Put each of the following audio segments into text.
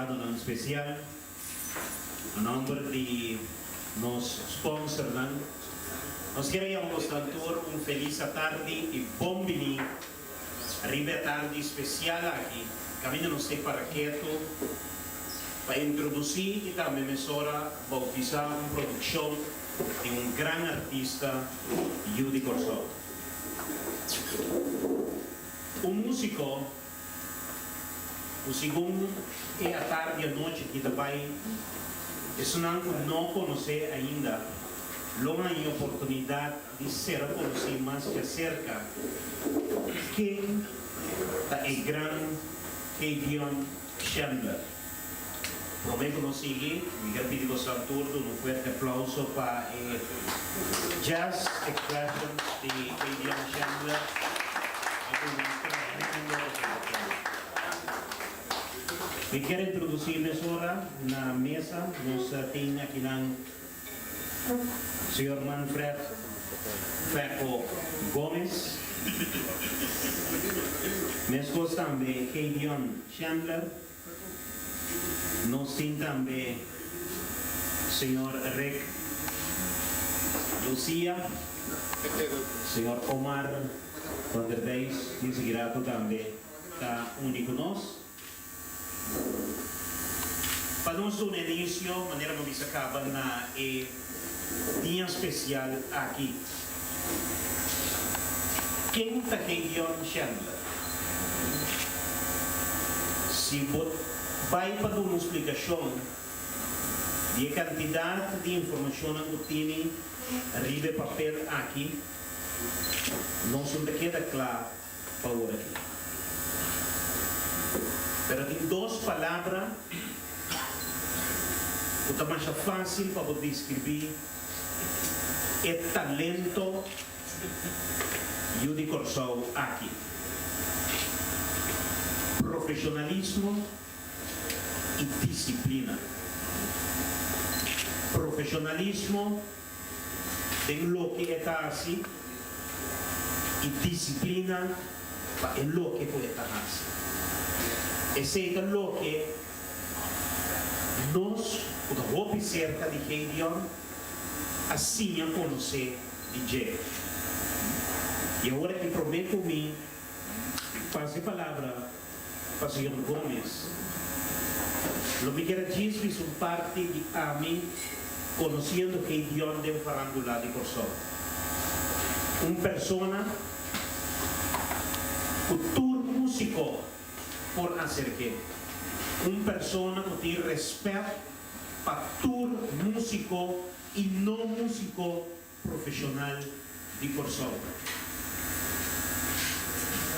convidado en especial, a nombre de nos sponsor, nos queremos cantar un feliz tarde y bombini, arriba tarde especial aquí, camino no sé para qué para introducir y también mesora bautizar una producción de un gran artista, Judy Corso. Un músico, o segundo é a tarde e a noite que também não conhecer ainda, não há oportunidade de ser conhecido mais de cerca quem é grande Gideon Chandler. Prometo não seguir, me repito Santurdo, um forte aplauso para Jazz Expression de Gideon Chandler. Me quero introduzir agora na mesa, nós temos aqui o Sr. Manfred Feco Gomes, nós também Gideon Chandler, nós temos também o Sr. Rick Lucia, Sr. Omar Van der Beis, que seguirá também está único nós. Para nós no início, maneira como isso acaba na dia especial aqui. Quem está Gideon Chandler? Se vai para dar uma explicação de quantidade de informação que tem arriba papel aqui, não se queda claro para o aqui. Pero tem duas palavras que é mais fácil para poder descrever é talento Judy Corso aqui. Profissionalismo e disciplina. Profissionalismo tem lo que está assim e disciplina é lo que pode estar assim. Esse é lo que nós, o que cerca de Gideon, assim a conhecer de Jé. E agora que prometo mim, passe a palavra para o Sr. Gomes. Lo que quero dizer é uma parte de a mim, conhecendo Gideon de Farandula de Corso. Uma pessoa, futuro músico, por hacer que uma pessoa que tem respeito para todo músico e não músico profissional de Corso.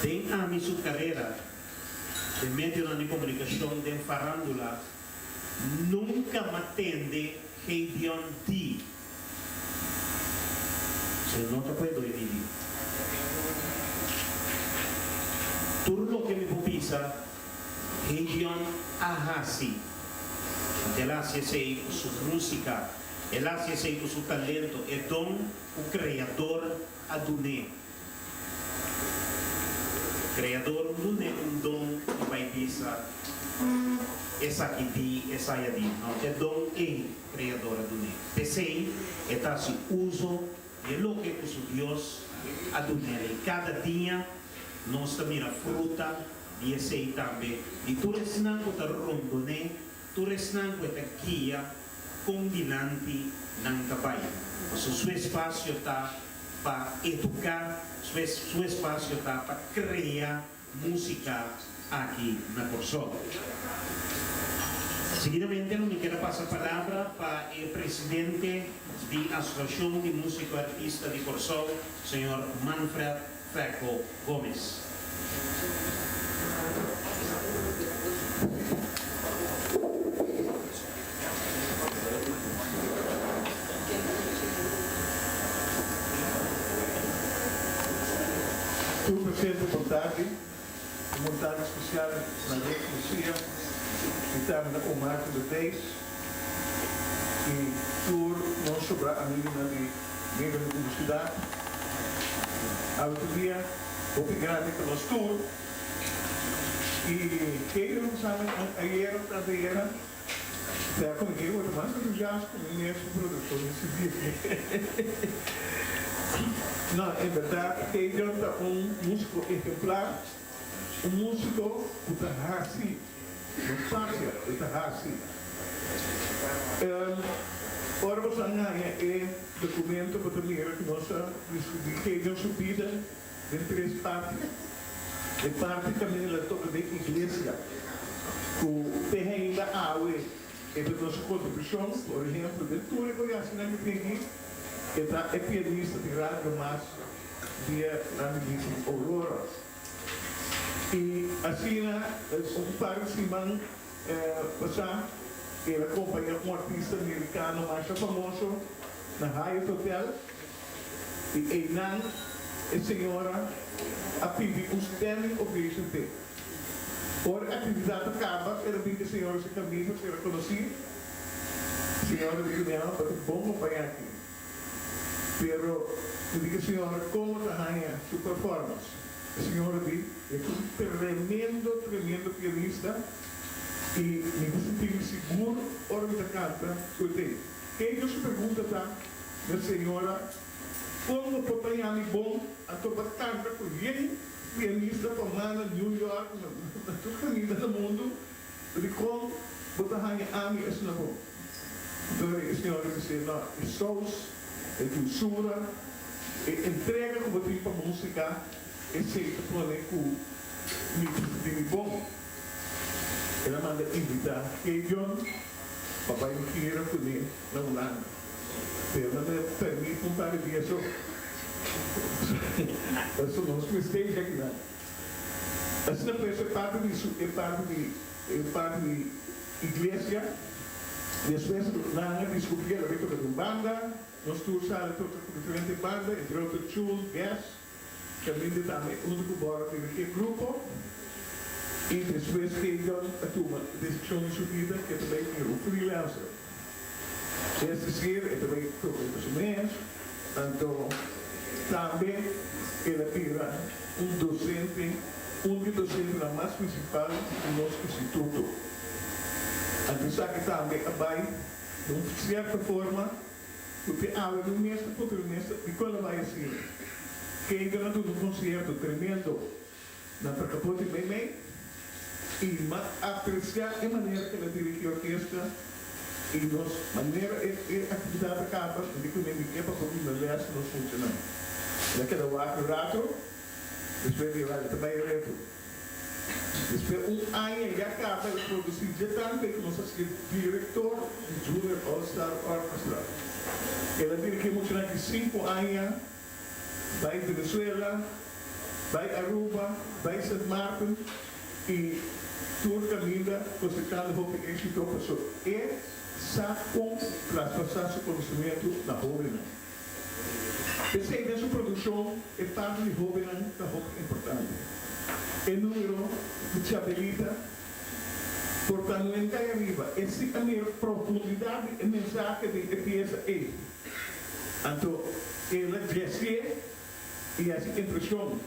Tem a minha sua carreira de meio de comunicação de Farandula nunca me atende Gideon D. Se não te puedo dividir. Tudo o que me pupisa, Gideon ahasi. Ela hace sua música, ela hace seu talento, é dom o criador adune. Criador não é dom que vai dizer essa aqui, essa aí, não é dom é criador adune. Pensei, é se uso de lo que o Deus adune. Cada dia nós também a fruta e esse também. E tu resnan ko ta rondone, tu resnan ko ta guia combinante ng kabay. O seu espaço está para educar, seu espaço está para criar música aqui na Corso. Seguidamente, eu me quero passar a palavra para o presidente da Associação de Músico Artista de Corso, Sr. Manfred Feco Gomes. Toen presidente Montaghi, de montage especial na Rick Lucia, estava na Omar de Beis, e toen não sobra a mim na minha universidade. A outro dia, obrigado pelos tour, E queiram, sabe, ayer, como que eu mais entusiasmo com o início do produtor nesse dia. Não, é verdade, ele é músico exemplar, músico Utahasi, não fácil, Utahasi. Ora, você ganha documento para ter que nossa discutir subida de 3 partes. De parte também da toca da igreja, o terreno da água, é da nossa contribuição, por exemplo, de tudo que eu assinei aqui, é pianista de rádio, mas via na milícia Aurora. E assim, um par de semana, passar, ele acompanha um artista americano mais famoso na Hyatt Hotel, e Einan, a senhora, a pedir um standing ovation dele. Ora, a atividade acaba, era bem que a senhora se caminha, se reconhecia, a senhora disse, não, para bom acompanhar aqui. Pero, eu digo, a senhora, como está sua performance? A senhora diz, é um tremendo pianista, e me senti seguro, hora da canta, escutei. Quem se pergunta, tá, da senhora, como pode ser bom a tua canta com ele, pianista formado em New York, na tua caminho do mundo, de como botar a mim esse na bom. Então a senhora disse, não, é sons, é cultura, é entrega como tipo a música, é sempre com o de bom. Ela manda invitar que John, papai me queira com ele na Holanda. Pero não me permite um par de dias só. Isso não se mistake aqui não. Assim não pode ser parte de igreja. Depois na descobrir a letra de banda, nós todos saímos com diferentes bandas, entre outros Chul, Gas, também também único bora de grupo. E depois que eu a turma decidiu de subida que também é o freelancer. Esse é também todo mês, então também ele vira docente na mais principal do nosso instituto. Apesar que também vai, de uma certa forma, porque a aula do mestre, e quando vai assim, que é um concerto tremendo na Pracapote Bem, e apreciar a maneira que ela dirige a orquestra, e a maneira a atividade acaba, de que é para poder melhorar se nós funcionamos. Naquela rato, depois de lá, também é reto. Depois ano já acaba de produzir já tanto que nós somos diretor do Junior All-Star Orchestra. Ela dirige muito aqui 5 anos, vai Venezuela, vai Aruba, vai St. Martin, e tudo caminha concentrado no que êxito passou. E sacam para passar seu conhecimento na Hovenan. Pensei nessa produção, é parte de Hovenan, da roupa importante. O número que se habilita, portanto, não cai arriba. Essa é a minha profundidade e mensagem de pieza é. Então, ela desce e essa impressão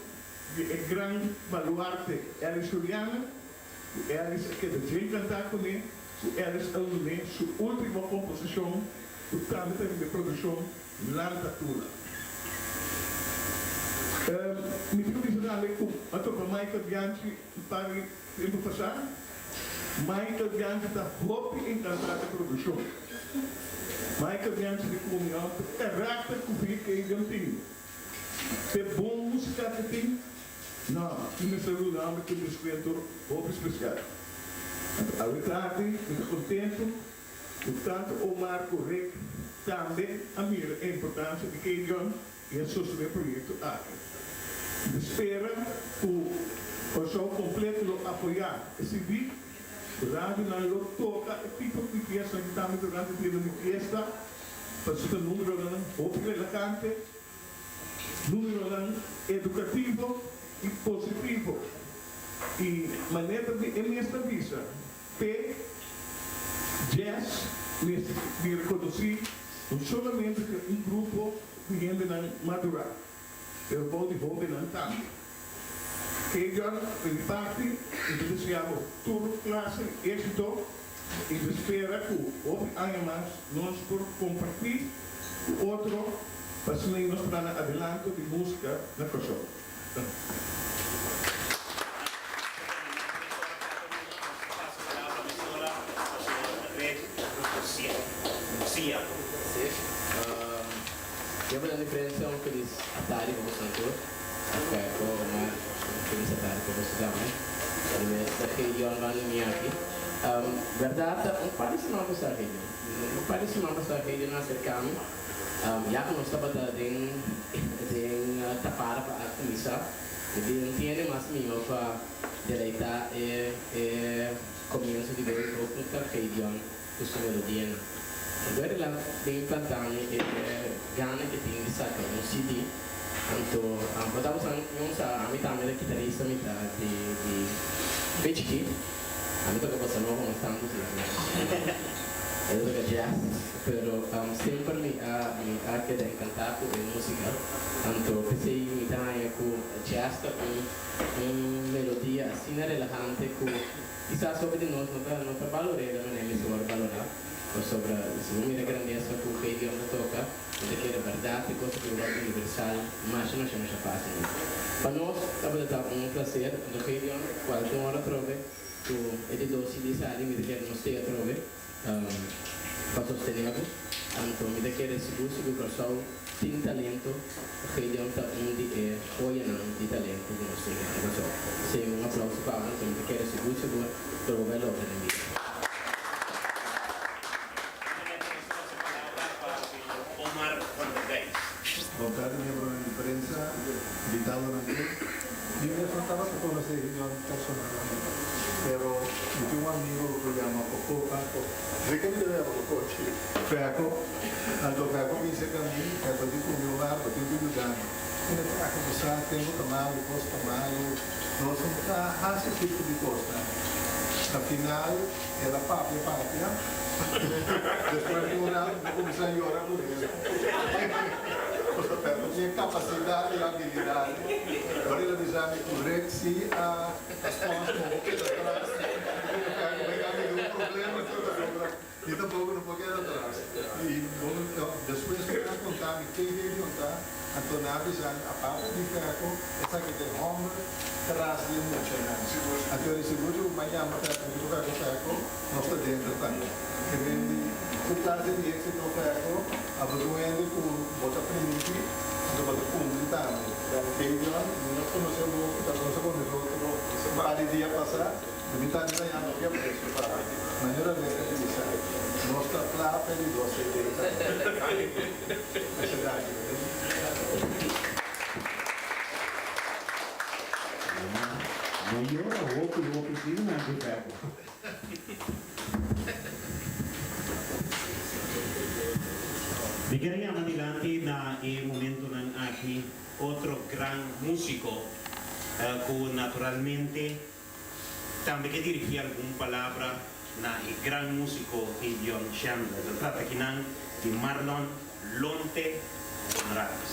de grande baluarte, ela é historiana, ela que deseja cantar comigo, ela é aluna, sua última composição, o trâmite de produção, Lantatura. Me digo dizer com a toca Michael Bianchi para o tempo passado. Michael Bianchi está roupa em cantar a produção. Michael Bianchi de comunhão, o caráter que ele tem. Se é bom música que tem, não, me saluda que me escutou roupa especial. A verdade, muito contente, portanto, o Marco Rick também a mira a importância de que ele e a sua projeto aqui. Espera o show completo apoiar esse vídeo. O rádio não toca, é tipo de fiesta que estamos durante o dia de fiesta, para o número relevante, número educativo e positivo. E maneira de nesta visa, P, jazz, me reconheci, não somente um grupo que ainda não madurar. Eu vou de Hovenan também. Gideon, in parte, deseamos toda clase de éxito e espera que outros animais nós por compartilhar o outro para seguir nos para adelante de música na pessoa. Eu vou dar diferença um feliz Atari como cantor, aspetto uma feliz Atari como se chama, perché io non vanno aqui. Verdade, parece uma pessoa aqui, parece uma pessoa aqui nós cercamos, já que nós estamos tapar para a comissão, não tinha mais nenhuma para deleitar e comienzo di vedere un carpedion questa melodia. Agora lá tem implantado e gana que tem de sacar um CD. Então, podemos usar a metade da guitarrista, a metade de Pechki. A metade que você não vai estar música. Eu toco jazz, mas sempre me queda encantado com música. Então, pensei em metade com jazz, uma melodia assim relajante, quizás sobre de nós não está valorada, mas é melhor valorar. Sobre a grandeza que o rei de onda toca, que é verdade, coisa que é universal, mas não chama de fácil. Para nós, é um prazer, do rei de onda, qualquer hora trove, que de doce de sali, me quer nos ter trove, para sostener, então me quer seguro que o pessoal tem talento, o rei de onda onde é olhando de talento que nós temos. Sem um aplauso para nós, me quer seguro trove logo na vida. Vontade de abrir uma imprensa, invitado a mí. Yo me faltaba que conocer yo personalmente, pero yo tengo un amigo que se llama Coco Paco. ¿De qué me debe hablar Coco? Paco. Tanto Paco me dice que a mí, que eu digo que meu lar, eu tenho que ajudar. Ele está conversando, tenho tomado, posso tomar, nós somos esse tipo de coisa. Afinal, ela papi, né? Depois de um ano, eu comecei a chorar por ele. Portanto, tinha capacidade e habilidade para realizar o Rexi as formas como que atrás. Um problema e tampouco não pode ir atrás. E depois de contar, me quem veio contar, Antônio avisando a parte de ferro, essa que tem homem, traz de muito. Até o seguro, amanhã, para o ferro, nós está dentro também. Que vem de classe de êxito no ferro, a doendo com bota primiti, do bota comunitário. Daí nós conhecemos, vários dias passados, de metade da manhã não havia preço para a maneira de dizer. Nós está lá pelo doce na cidade. Não eu vou preciso não de ferro. Bigyan adelante na momento ng aqui outro gran músico que naturalmente também quer dirigir alguma palavra na gran músico Gideon Chandler. Se trata aqui de Marlon Lonte Honradas.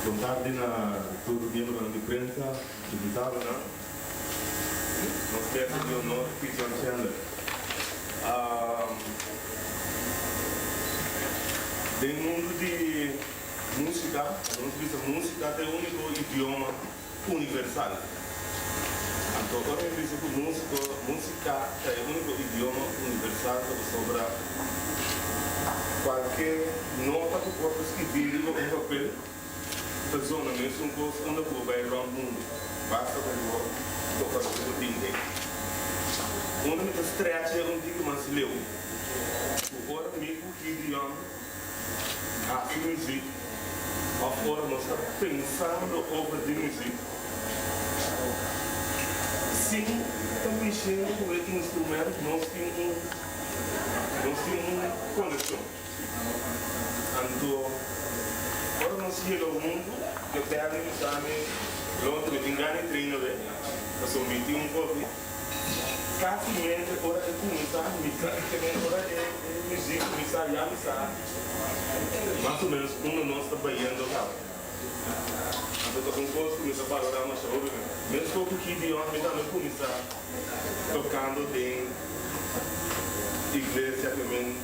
Vontade na todo membro da imprensa, invitado, né? Nós temos o honor de Gideon Chandler. No mundo de música, música é o único idioma universal. Então, quando eu digo que música é o único idioma universal sobre qualquer nota que possa escrever no papel. Persona mesmo com onde eu vai around o mundo, basta que eu tocar o que eu tenho. Onde eu stretch é que mais leu. O hora mesmo que Gideon a música, a forma nós está pensando sobre a música. Sim, estamos mexendo com esse instrumento, nós temos uma conexão. Então, quando nós chegamos ao mundo, eu pego o exame, engane treino bem, eu sou 21 pouco. Casi mente hora de começar, também hora de música, começar já começar. Mais ou menos nós está banhando lá. Então com coisa começa a parar na show, mesmo que o que de ontem também começar tocando em igreja também.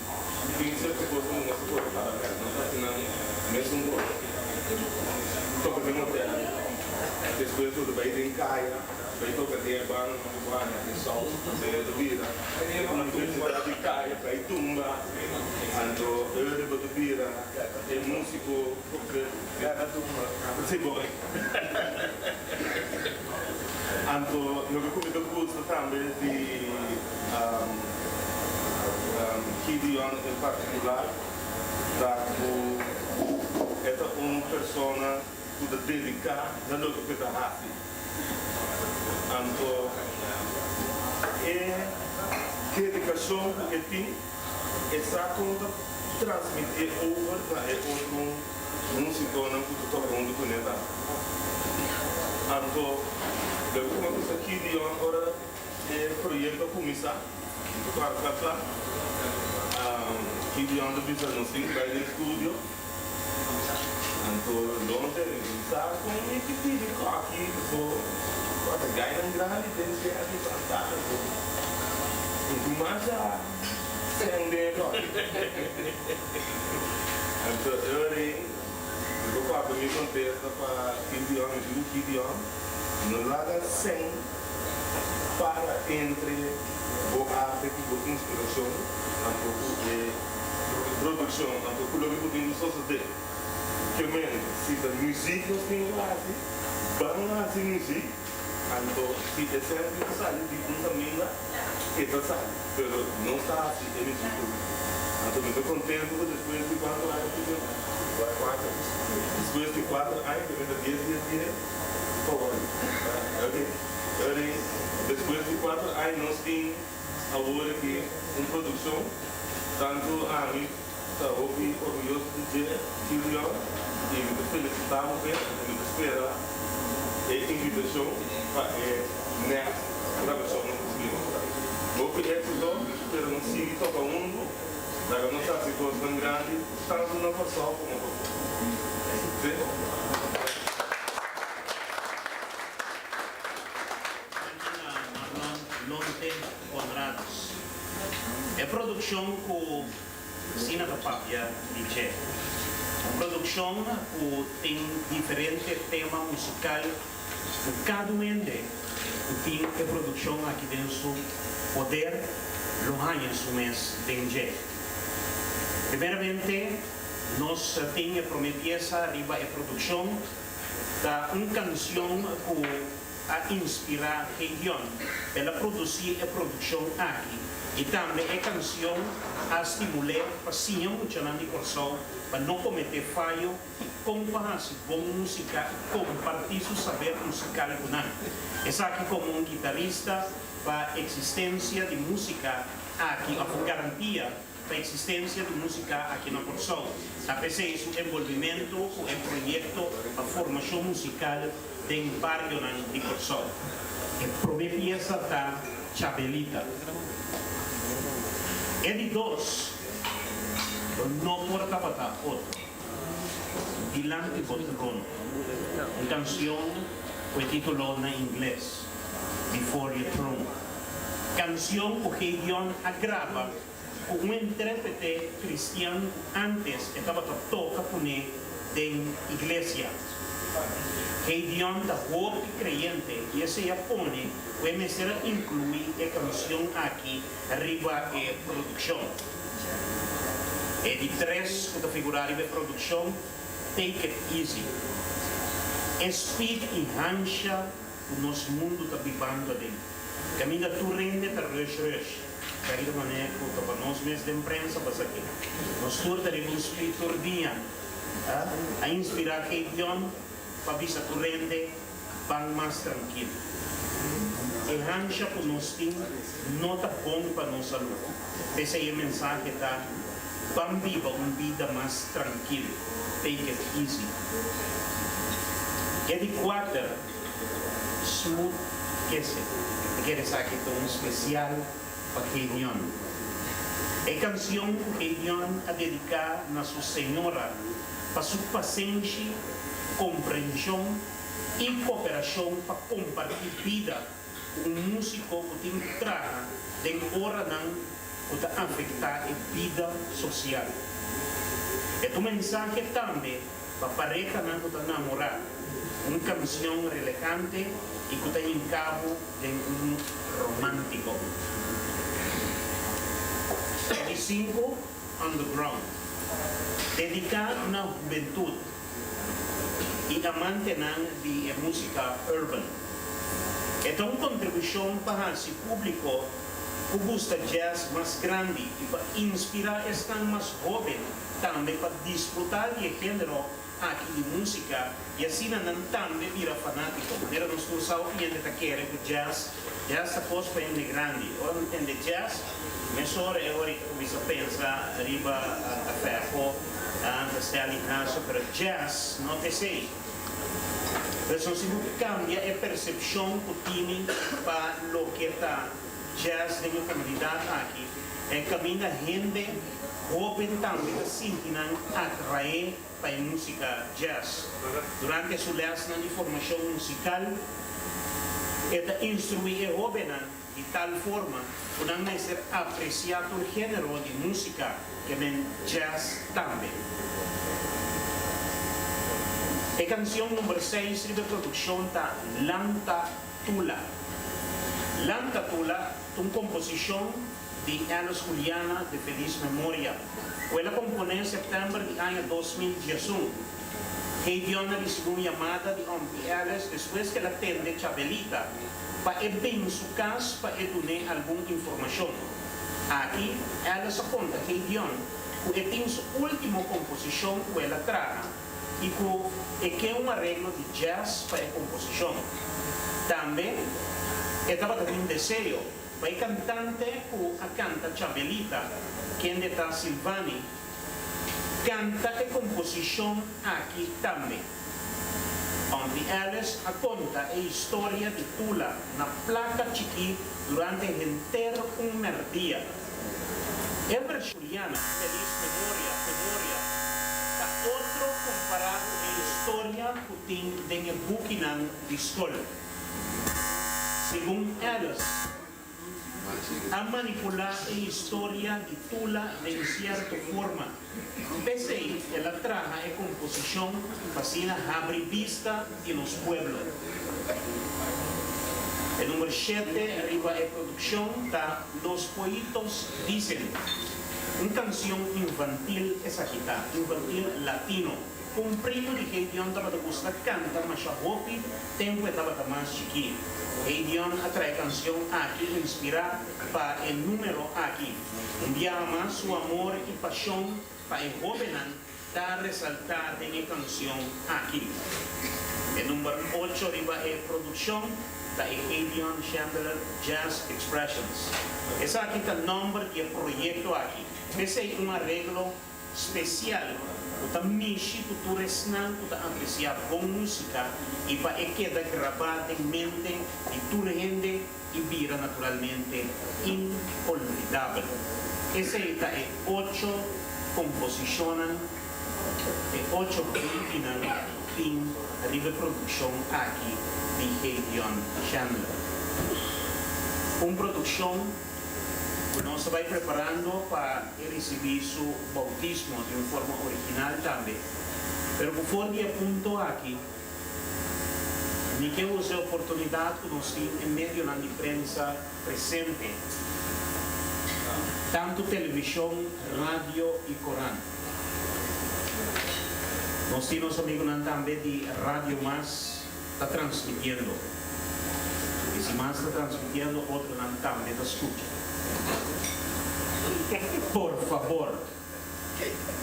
Tem certas coisas que nós podemos falar, não está assinando mesmo toca de motel. Depois tudo vai em caia, vai tocar de banho, de sol, de vida. Uma coisa de caia, vai tumba, ando eu de vida, é músico, cada tumba, sei bom. Ando no que eu curso também de Gideon em particular, da é uma pessoa tudo dedicada no que está fazendo. Então, é dedicação que tem, essa conta transmitir over para outro músico que está tocando com ele. Então, depois uma coisa aqui de agora é projeto começar, claro, que de onde precisa não se vai no estúdio. Então, onde está com uma equipe de aqui, quando ganha grande, tem que ser aqui fantástico. E mais já sem dedo. Então, eu falo me contesta para Gideon, no lado sem para entre o arte e a inspiração, um pouco de produção, um pouco de indústria dele. Que mesmo, se a música nós temos lá, vamos lá fazer música, então se é sempre necessário de uma família, é necessário, mas não está assim, é música. Então, eu estou contente depois de 4 anos, depois de 4 anos, depois depois de 4 anos, nós temos agora aqui uma produção, tanto a mim, ouvi orgulhoso de dizer que e me felicitamos bem, me espera a invitação para a gravação no Brasil. Vou pedir tudo, espero não seguir todo o mundo, da nossa situação tão grande, tanto na pessoa como na pessoa. Lonte Conrados. É produção com Sina da Papia de Che. Uma produção que tem diferentes temas musicais. Cada um tem a produção aqui dentro poder lohanha sumes tem Che. Primeiramente, nós temos a promessa arriba a produção da uma canção que a inspirar a região. Ela produzir a produção aqui. E também a canção a estimular paciência muito de coração para não cometer falho e comparar-se com música e compartilhar seu saber musical com nós. Essa aqui como um guitarrista para a existência de música aqui, a garantia para a existência de música aqui na Corsol. Apesar de seu envolvimento com o projeto a formação musical de barrio de Corsol. A primeira peça da Chabelita. É de dois, não pode acabar outro. Dilante do trono. Uma canção que titulou em inglês, Before Your Throne. Canção que Gideon agrava com um intérprete cristiano antes estava tocando com ele em igreja. Gideon da voz creyente e esse japone vai começar a incluir a canção aqui arriba a produção. É de 3 que figurar a produção, Take It Easy. Speed enhancha o nosso mundo está vivendo ali. Caminha tu rende para rush. Daí maneira que para nós mesmos de imprensa passa aqui. Nós tornaremos um espírito dia a inspirar Gideon para visa tu rende bang mais tranquilo. Enhancha por nós tem nota bom para nossa saúde. Essa é a mensagem que está vamos viva uma vida mais tranquila. Take it easy. É de 4 Smooth Kese. Quiere saber un especial para Gideon. A canção que Gideon a dedicar na sua senhora para sua paciência, compreensão e cooperação para compartilhar vida com um músico que tem que traga de hora não que afetar a vida social. É uma mensagem também para a pareja não que namorar, uma canção relevante e que tem em cabo de um romântico. 35 Underground, dedicado na juventude e a manter de música urban. É uma contribuição para esse público que gosta de jazz mais grande e para inspirar esta mais jovem também para desfrutar de gênero aqui de música e assim não também vira fanático. Era nos cursos que ainda quer que jazz a coisa é grande. Ora não entende jazz, mas agora que começa a pensar arriba a ferro, a estar ali pero jazz não te sei. Então se cambia a percepção que tem para o que está jazz na comunidade aqui, é caminho gente jovem também que se atrair para a música jazz. Durante a sua de formação musical, é instruir a jovem de tal forma que não vai ser apreciado o gênero de música que é jazz também. A canção número 6 de produção está Lanta Tula. Lanta Tula é uma composição de Alice Juliana de feliz memória. Ela compôs em setembro do ano 2011. Gideon recebeu uma chamada de Alice depois que ela atende Chabelita para bem sua casa para dar alguma informação. Aqui, ela se conta Gideon que tem sua última composição que ela traz e que é um arreglo de jazz para a composição. Também, estava tendo um desejo para a cantante que a canta Chabelita, que está Silvani, canta a composição aqui também. Onde Alice conta a história de Tula na placa chiqui durante o inteiro dia. É Juliana, feliz memória, está outro comparado a história que tem em Buchanan de escola. Segundo Alice, a manipular a história de Tula de certa forma. Pese ela traz a composição para abrir vista de nos pueblos. O número 7, arriba a produção, está Los Poitos Dicen. Uma canção infantil, essa aqui está, infantil latino. Um primo de Gideon estava a gostar de cantar, mas a Hopi tempo estava mais chiquinho. Gideon atrai a canção aqui, inspirar para o número aqui. Enviama seu amor e paixão para o jovem a ressaltar em a canção aqui. O número 8, arriba a produção, da Gideon Chandler Jazz Expressions. Esse aqui está o nome do projeto aqui. Esse é um arreglo especial. Está mexe culturas não, está apreciar com música e para que queda gravado em mente de toda gente e vira naturalmente inolvidável. Esse é 8 composições, 8 críticas de produção aqui de Gideon Chandler. Uma produção que nós vai preparando para receber seu bautismo de uma forma original também. Mas por fora de ponto aqui, me quero usar a oportunidade que nós temos em meio da imprensa presente, tanto televisão, rádio e Corão. Nós temos amigos também de Rádio Mas, está transmitindo. E se mais está transmitindo, outro também está escutando. Por favor,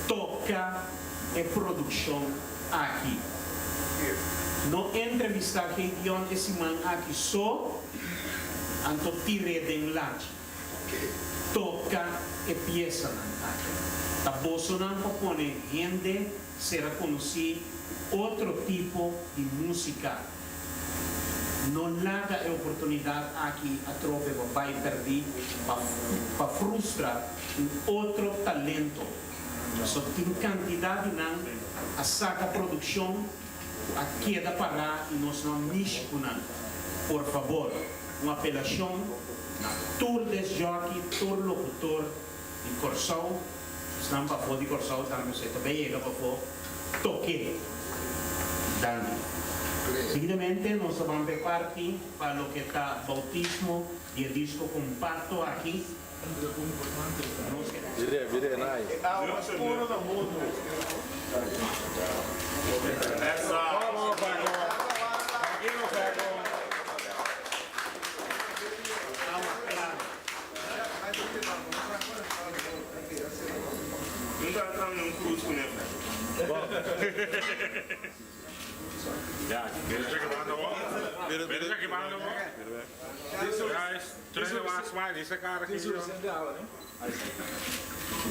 toca a produção aqui. Não entrevistar Gideon esse man aqui só, anto tire de enlace. Toca a peça aqui. A bolsa não propõe gente será conhecer outro tipo de música. não nada é oportunidade aqui a tropa vai perder para frustrar um outro talento. Só tem quantidade não a saca produção a queda parar e nós não niscuna. Por favor, uma apelação na tour des jockey, tour locutor de Corsal, se não para fora de Corsal, também chega para fora, toque, dando. Seguidamente, nós vamos ver parte para o que está bautismo e disco compacto aqui. Vire, nai. Ah, uma escura do mundo. Vamos, Paco. Aqui no Paco. Não está entrando num curso com ele. Ja, dit is lekker aan de wand. Dit is lekker aan de wand. Ja, terug de waas maar, die is lekker aardig hier.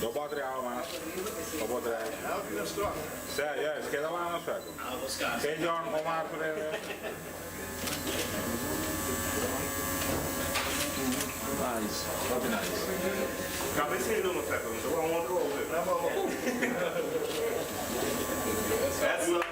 Do materiaal, maar. Do materiaal. Sei, ja, is dat aan of zo? Geen John, kom maar voor de. Nice, very nice. Cabeceiro no século, então vamos outro. Essa